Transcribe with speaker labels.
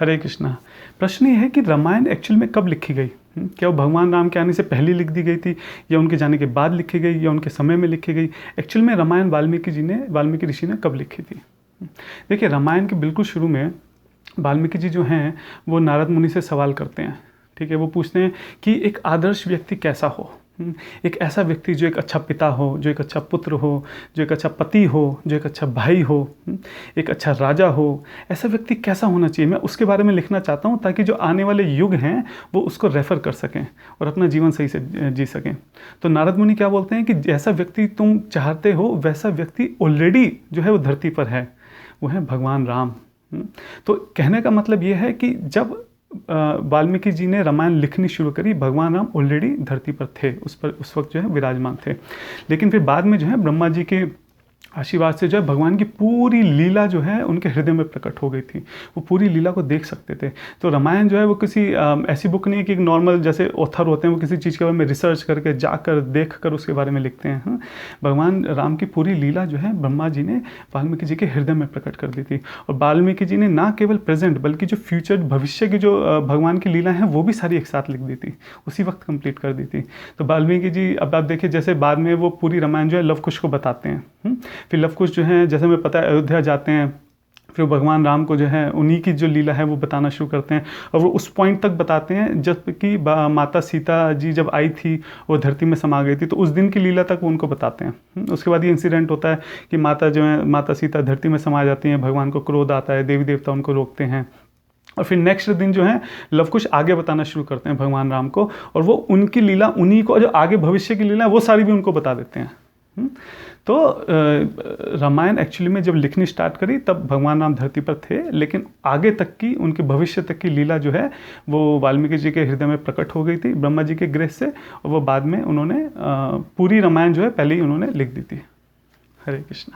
Speaker 1: हरे कृष्णा। प्रश्न ये है कि रामायण एक्चुअल में कब लिखी गई? क्या वो भगवान राम के आने से पहले लिख दी गई थी, या उनके जाने के बाद लिखी गई, या उनके समय में लिखी गई? एक्चुअल में रामायण वाल्मीकि ऋषि ने कब लिखी थी? देखिए, रामायण के बिल्कुल शुरू में वाल्मीकि जी जो हैं वो नारद मुनि से सवाल करते हैं। ठीक है, वो पूछते हैं कि एक आदर्श व्यक्ति कैसा हो। एक ऐसा व्यक्ति जो एक अच्छा पिता हो, जो एक अच्छा पुत्र हो, जो एक अच्छा पति हो, जो एक अच्छा भाई हो, एक अच्छा राजा हो। ऐसा व्यक्ति कैसा होना चाहिए, मैं उसके बारे में लिखना चाहता हूँ, ताकि जो आने वाले युग हैं वो उसको रेफ़र कर सकें और अपना जीवन सही से जी सकें। तो नारद मुनि क्या बोलते हैं कि जैसा व्यक्ति तुम चाहते हो वैसा व्यक्ति ऑलरेडी जो है वो धरती पर है, वो है भगवान राम। तो कहने का मतलब ये है कि जब वाल्मीकि जी ने रामायण लिखनी शुरू करी, भगवान राम ऑलरेडी धरती पर थे, उस वक्त जो है विराजमान थे। लेकिन फिर बाद में जो है ब्रह्मा जी के आशीर्वाद से जो है भगवान की पूरी लीला जो है उनके हृदय में प्रकट हो गई थी। वो पूरी लीला को देख सकते थे। तो रामायण जो है वो किसी ऐसी बुक नहीं है कि नॉर्मल जैसे ऑथर होते हैं वो किसी चीज़ के बारे में रिसर्च करके जाकर देख कर उसके बारे में लिखते हैं। हाँ, भगवान राम की पूरी लीला जो है ब्रह्मा जी ने वाल्मीकि जी के हृदय में प्रकट कर दी थी। और वाल्मीकि जी ने ना केवल प्रेजेंट बल्कि जो फ्यूचर भविष्य की जो भगवान की लीला है वो भी सारी एक साथ लिख दी थी, उसी वक्त कंप्लीट कर दी थी। तो वाल्मीकि जी, अब आप देखिए, जैसे बाद में वो पूरी रामायण जो है लव कुश को बताते हैं। फिर लव कुश जो है, जैसे हमें पता है, अयोध्या जाते हैं, फिर भगवान राम को जो है उन्हीं की जो लीला है वो बताना शुरू करते हैं। और वो उस पॉइंट तक बताते हैं जब कि माता सीता जी जब आई थी वो धरती में समा गई थी, तो उस दिन की लीला तक वो उनको बताते हैं। उसके बाद ये इंसिडेंट होता है कि माता सीता धरती में समा जाती हैं, भगवान को क्रोध आता है, देवी देवता उनको रोकते हैं। और फिर नेक्स्ट दिन जो है लव कुश आगे बताना शुरू करते हैं भगवान राम को, और वो उनकी लीला, उन्हीं को जो आगे भविष्य की लीला है वो सारी भी उनको बता देते हैं। तो रामायण एक्चुअली में जब लिखनी स्टार्ट करी तब भगवान राम धरती पर थे, लेकिन आगे तक की, उनके भविष्य तक की लीला जो है वो वाल्मीकि जी के हृदय में प्रकट हो गई थी ब्रह्मा जी के ग्रेस से। और वो बाद में उन्होंने पूरी रामायण जो है पहले ही उन्होंने लिख दी थी। हरे कृष्णा।